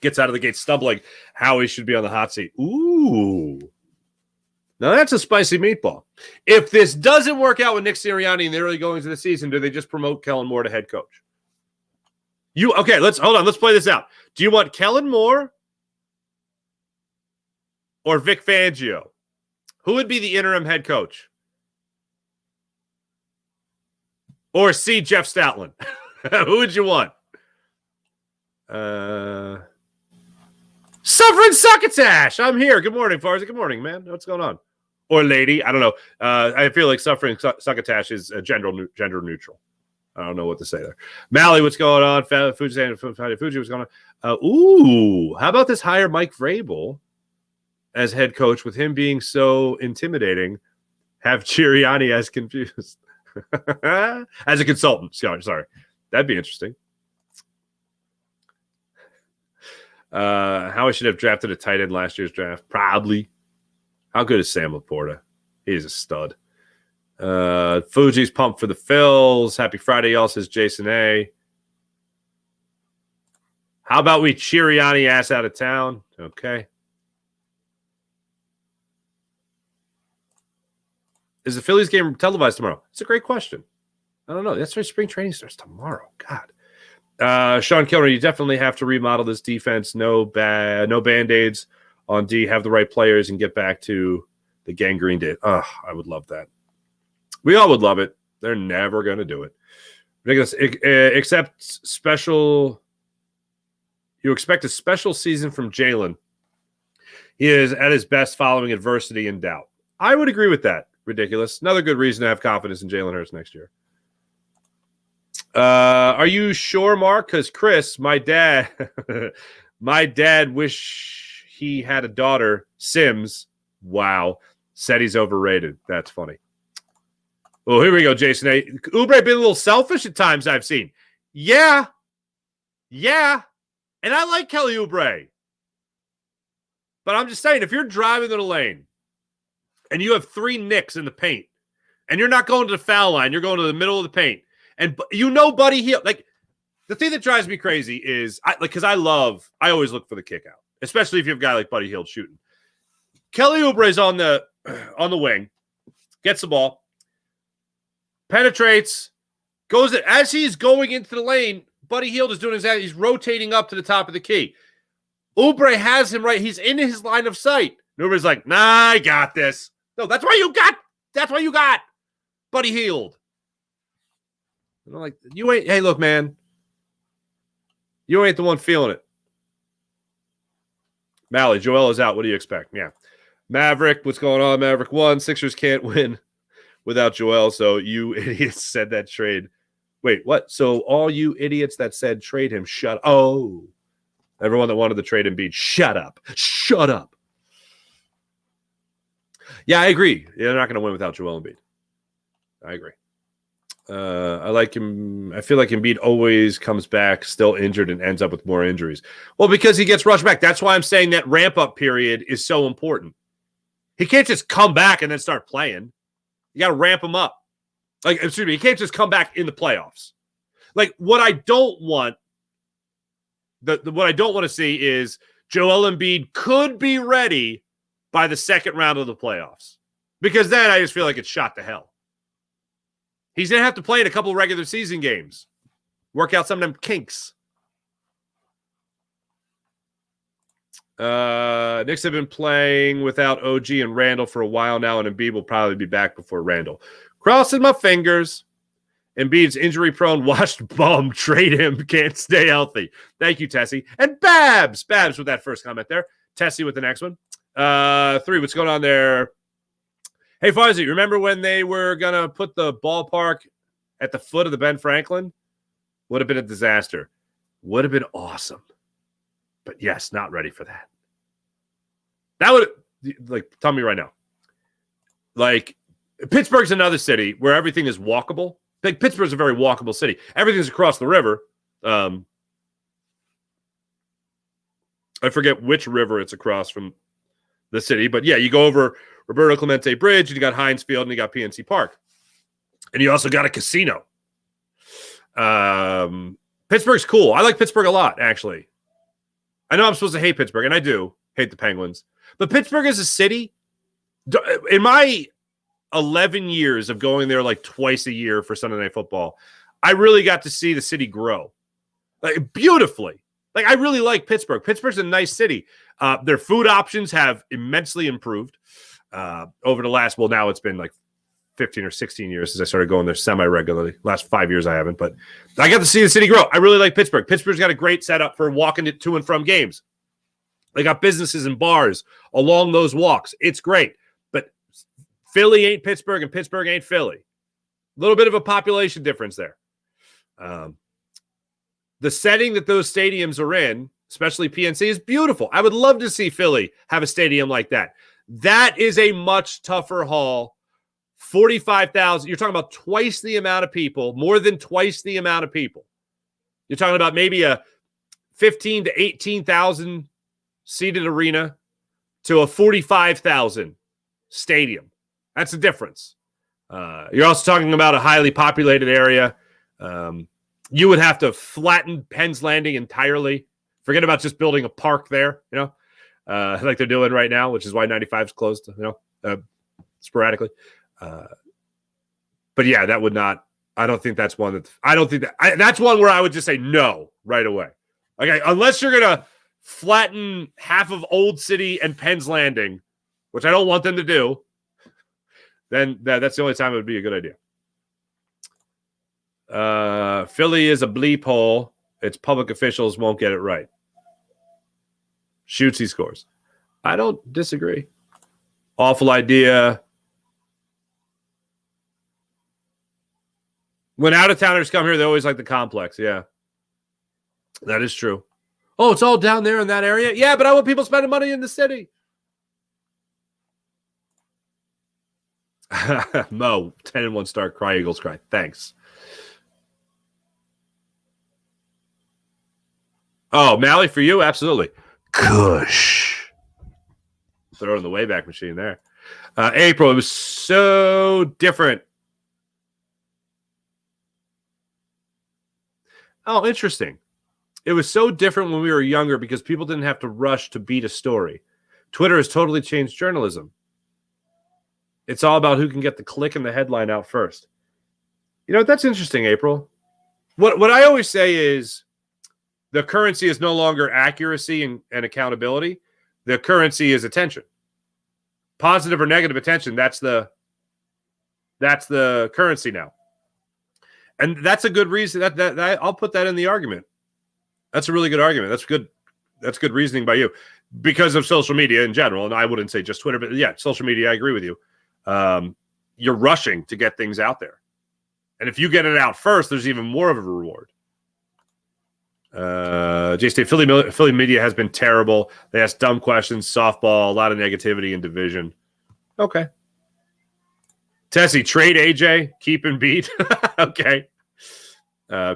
gets out of the gate stumbling. Howie should be on the hot seat. Ooh. Now, that's a spicy meatball. If this doesn't work out with Nick Sirianni in the early goings of the season, do they just promote Kellen Moore to head coach? Okay, let's play this out. Do you want Kellen Moore or Vic Fangio? Who would be the interim head coach? Or C. Jeff Stoutland? Who would you want? Suffering Succotash. I'm here. Good morning, Farzi. Good morning, man. What's going on? Or lady. I don't know. I feel like Suffering Succotash is gender neutral. I don't know what to say there. Mally, what's going on? Fuji, what's going on? Ooh, how about this hire Mike Vrabel as head coach with him being so intimidating? Have Sirianni as confused as a consultant. Sorry. That'd be interesting. How I should have drafted a tight end last year's draft? Probably. How good is Sam Laporta? He's a stud. Fuji's pumped for the Phils. Happy Friday, y'all, says Jason A. How about we Sirianni ass out of town? Okay. Is the Phillies game televised tomorrow? It's a great question. I don't know. That's why spring training starts tomorrow. God. Sean Kilmer, you definitely have to remodel this defense. No Band-Aids on D. Have the right players and get back to the gangrene day. Oh, I would love that. We all would love it. They're never going to do it. Ridiculous. Except special. You expect a special season from Jalen. He is at his best following adversity and doubt. I would agree with that. Ridiculous. Another good reason to have confidence in Jalen Hurts next year. Are you sure, Mark? Because Chris, my dad wish he had a daughter, Sims. Wow. Said he's overrated. That's funny. Well, here we go, Jason. Oubre been a little selfish at times, I've seen. Yeah. And I like Kelly Oubre. But I'm just saying, if you're driving in a lane and you have 3 nicks in the paint and you're not going to the foul line, you're going to the middle of the paint, and Buddy Hield, like, the thing that drives me crazy is, because I always look for the kick out, especially if you have a guy like Buddy Hield shooting. Kelly Oubre's on the wing, gets the ball, penetrates, goes in. As he's going into the lane, Buddy Hield is doing exactly. He's rotating up to the top of the key. Oubre has him right. He's in his line of sight. Oubre's like, nah, I got this. No, that's why you got Buddy Hield. And I'm like, you ain't. Hey, look, man, you ain't the one feeling it. Mally, Joel is out. What do you expect? Yeah. Maverick, what's going on? Maverick 1. Sixers can't win without Joel. So you idiots said that trade. Wait, what? So all you idiots that said trade him, shut up. Oh, everyone that wanted to trade Embiid, shut up. Shut up. Yeah, I agree. They're not going to win without Joel Embiid. I agree. I like him. I feel like Embiid always comes back still injured and ends up with more injuries. Well, because he gets rushed back. That's why I'm saying that ramp-up period is so important. He can't just come back and then start playing. You got to ramp him up. He can't just come back in the playoffs. Like, what I don't want, what I don't want to see is Joel Embiid could be ready by the second round of the playoffs. Because then I just feel like it's shot to hell. He's going to have to play in a couple of regular season games. Work out some of them kinks. Knicks have been playing without OG and Randall for a while now, and Embiid will probably be back before Randall. Crossing my fingers. Embiid's injury-prone, washed bum. Trade him. Can't stay healthy. Thank you, Tessie. And Babs. Babs with that first comment there. Tessie with the next one. 3, what's going on there? Hey, Fuzzy, remember when they were going to put the ballpark at the foot of the Ben Franklin? Would have been a disaster. Would have been awesome. But yes, not ready for that. That would, like, tell me right now. Like, Pittsburgh's another city where everything is walkable. Like, Pittsburgh's a very walkable city. Everything's across the river. I forget which river it's across from the city. But, yeah, you go over Roberto Clemente Bridge, and you got Heinz Field, and you got PNC Park. And you also got a casino. Pittsburgh's cool. I like Pittsburgh a lot, actually. I know I'm supposed to hate Pittsburgh, and I do hate the Penguins. But Pittsburgh is a city. In my 11 years of going there like twice a year for Sunday Night Football, I really got to see the city grow. Like, beautifully. Like, I really like Pittsburgh. Pittsburgh's a nice city. Their food options have immensely improved over the last, well, now it's been like 15 or 16 years since I started going there semi-regularly. Last 5 years I haven't, but I got to see the city grow. I really like Pittsburgh. Pittsburgh's got a great setup for walking it to and from games. They got businesses and bars along those walks. It's great. But Philly ain't Pittsburgh and Pittsburgh ain't Philly. A little bit of a population difference there. The setting that those stadiums are in, especially PNC, is beautiful. I would love to see Philly have a stadium like that. That is a much tougher haul. 45,000. You're talking about twice the amount of people, more than twice the amount of people. You're talking about maybe a 15 to 18,000 seated arena to a 45,000 stadium. That's the difference. You're also talking about a highly populated area. You would have to flatten Penn's Landing entirely. Forget about just building a park there, like they're doing right now, which is why 95 is closed, sporadically. But yeah, that would not. I don't think that's one that. I don't think that. That's one where I would just say no right away. Okay, unless you're gonna flatten half of Old City and Penn's Landing, which I don't want them to do, then that's the only time it would be a good idea. Philly is a bleep hole. Its public officials won't get it right. Shoots, he scores. I don't disagree. Awful idea. When out-of-towners come here, they always like the complex. Yeah, that is true. Oh, it's all down there in that area? Yeah, but I want people spending money in the city. Mo, 10 and 1 star. Cry, Eagles, cry. Thanks. Oh, Mally, for you? Absolutely. Kush. Throw it in the Wayback Machine there. April, it was so different. Oh, interesting. It was so different when we were younger because people didn't have to rush to beat a story. Twitter has totally changed journalism. It's all about who can get the click and the headline out first. That's interesting, April. What I always say is the currency is no longer accuracy and accountability. The currency is attention. Positive or negative attention, that's the currency now. And that's a good reason. That I'll put that in the argument. That's a really good argument. That's good reasoning by you because of social media in general. And I wouldn't say just Twitter, but yeah, social media, I agree with you. You're rushing to get things out there. And if you get it out first, there's even more of a reward. J-State, Philly media has been terrible. They ask dumb questions, softball, a lot of negativity in division. Okay. Tessie, trade AJ, keep and beat. Okay.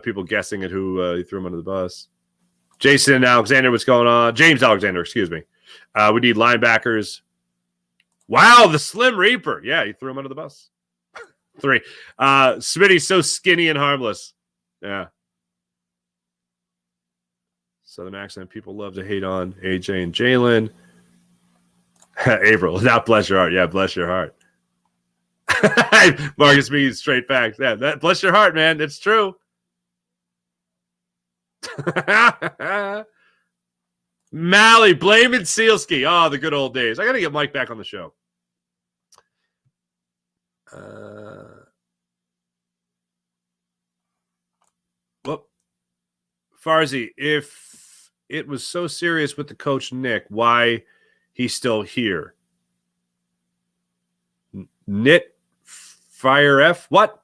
People guessing at who he threw him under the bus. Jason Alexander, what's going on? James Alexander, excuse me. We need linebackers. Wow, the Slim Reaper. Yeah, he threw him under the bus. 3. Smitty's so skinny and harmless. Yeah. Southern accent. People love to hate on AJ and Jalen. April, now bless your heart. Yeah, bless your heart. Marcus means straight facts. Yeah, that bless your heart, man. It's true. Mally, blaming Sealski. Oh, the good old days. I got to get Mike back on the show. Well, Farzi, if it was so serious with the coach Nick, why he's still here? Knit Fire F? What?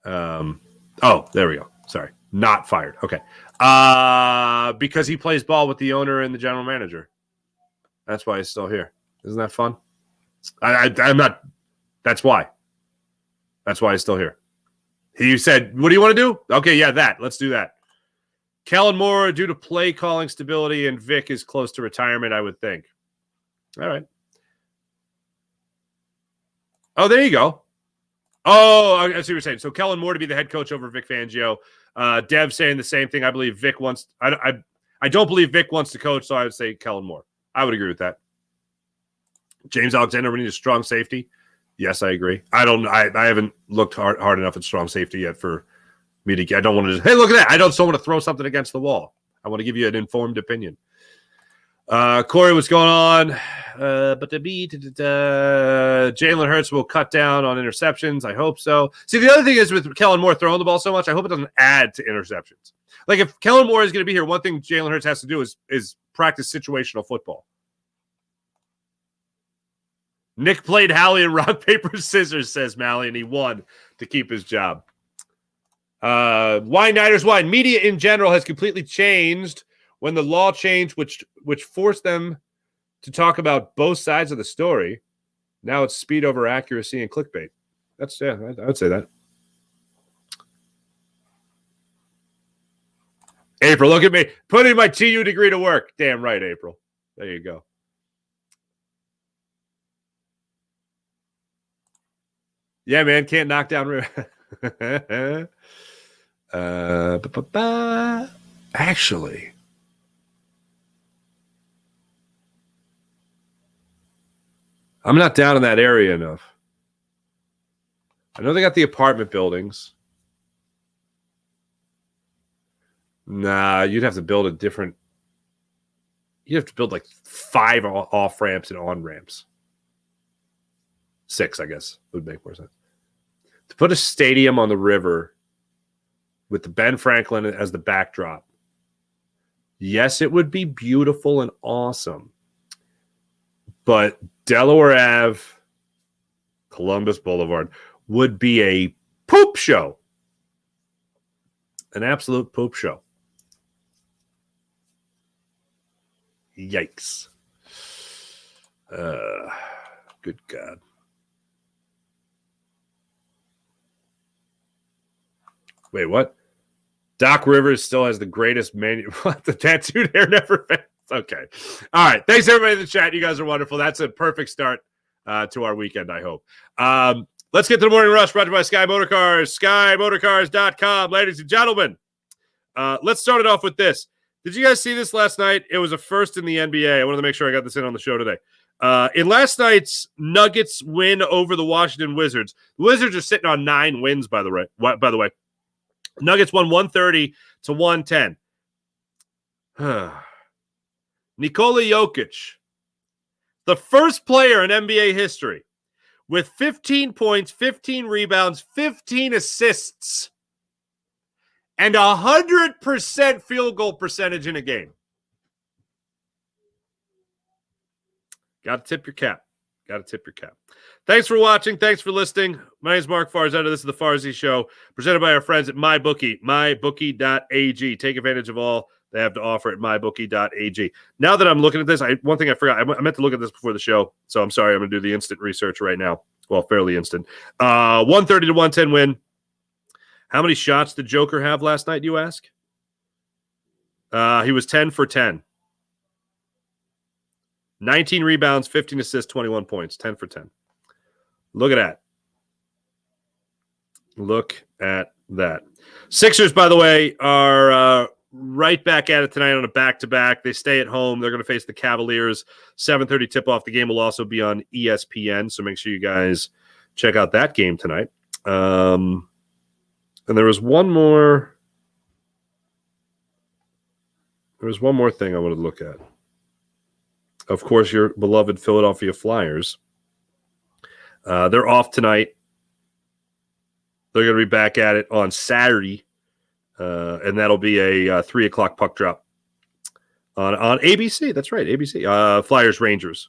Oh, there we go. Sorry. Not fired. Okay. Because he plays ball with the owner and the general manager. That's why he's still here. Isn't that fun? I'm not. That's why. That's why he's still here. He said, what do you want to do? Okay, yeah, that. Let's do that. Kellen Moore, due to play calling stability, and Vic is close to retirement, I would think. All right. Oh, there you go. Oh, I see what you're saying. So Kellen Moore to be the head coach over Vic Fangio. Dev saying the same thing. I believe Vic wants. I don't believe Vic wants to coach, so I would say Kellen Moore. I would agree with that. James Alexander, we need a strong safety. Yes, I agree. I haven't looked hard enough at strong safety yet for me to. I don't want to. Hey, look at that! I don't want to throw something against the wall. I want to give you an informed opinion. Corey, what's going on? Jalen Hurts will cut down on interceptions. I hope so. See, the other thing is with Kellen Moore throwing the ball so much, I hope it doesn't add to interceptions. Like if Kellen Moore is going to be here, one thing Jalen Hurts has to do is practice situational football. Nick played Hallie and rock, paper, scissors, says Mally, and he won to keep his job. Why Niners wine? Media in general has completely changed when the law changed, which forced them to talk about both sides of the story. Now it's speed over accuracy and clickbait. I would say that. April, look at me. Putting my TU degree to work. Damn right, April. There you go. Yeah, man. Can't knock down. Actually, I'm not down in that area enough. I know they got the apartment buildings. Nah, you'd have to build a different. You'd have to build like 5 off ramps and on ramps. 6, I guess, would make more sense. To put a stadium on the river with the Ben Franklin as the backdrop. Yes, it would be beautiful and awesome. But Delaware Ave, Columbus Boulevard would be a poop show. An absolute poop show. Yikes. Good God. Wait, what? Doc Rivers still has the greatest What? The tattooed hair never fades. Okay. All right. Thanks, everybody in the chat. You guys are wonderful. That's a perfect start to our weekend, I hope. Let's get to the Morning Rush brought to you by Sky Motorcars, skymotorcars.com. Ladies and gentlemen, let's start it off with this. Did you guys see this last night? It was a first in the NBA. I wanted to make sure I got this in on the show today. In last night's Nuggets win over the Washington Wizards, the Wizards are sitting on 9 wins, by the way. Nuggets won 130 to 110. Nikola Jokic, the first player in NBA history with 15 points, 15 rebounds, 15 assists, and 100% field goal percentage in a game. Got to tip your cap. Thanks for watching. Thanks for listening. My name is Mark Farzetta. This is the Farzy Show, presented by our friends at MyBookie, mybookie.ag. Take advantage of all they have to offer at mybookie.ag. Now that I'm looking at this, one thing I forgot. I meant to look at this before the show, so I'm sorry. I'm going to do the instant research right now. Well, fairly instant. 130 to 110 win. How many shots did Joker have last night, you ask? He was 10 for 10. 19 rebounds, 15 assists, 21 points, 10 for 10. Look at that. Sixers, by the way, are right back at it tonight on a back-to-back. They stay at home. They're going to face the Cavaliers. 7:30 tip-off. The game will also be on ESPN, so make sure you guys check out that game tonight. And there was one more. There was one more thing I wanted to look at. Of course, your beloved Philadelphia Flyers. They're off tonight. They're going to be back at it on Saturday, and that'll be a 3 o'clock puck drop on ABC. That's right, ABC. Flyers Rangers,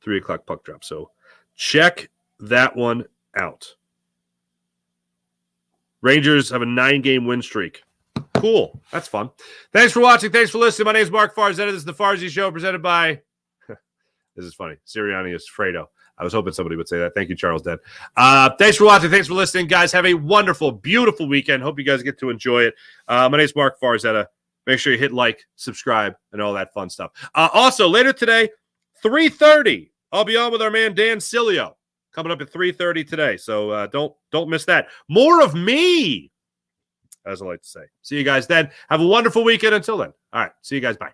3 o'clock puck drop. So check that one out. Rangers have a 9-game win streak. Cool. That's fun. Thanks for watching. Thanks for listening. My name is Mark Farzetta. This is the Farzy Show presented by, this is funny, Sirianni is Fredo. I was hoping somebody would say that. Thank you, Charles Dent. Thanks for watching. Thanks for listening. Guys, have a wonderful, beautiful weekend. Hope you guys get to enjoy it. My name is Mark Farzetta. Make sure you hit like, subscribe, and all that fun stuff. Also, later today, 3:30, I'll be on with our man Dan Cilio. Coming up at 3:30 today. So don't miss that. More of me, as I like to say. See you guys then. Have a wonderful weekend until then. All right. See you guys. Bye.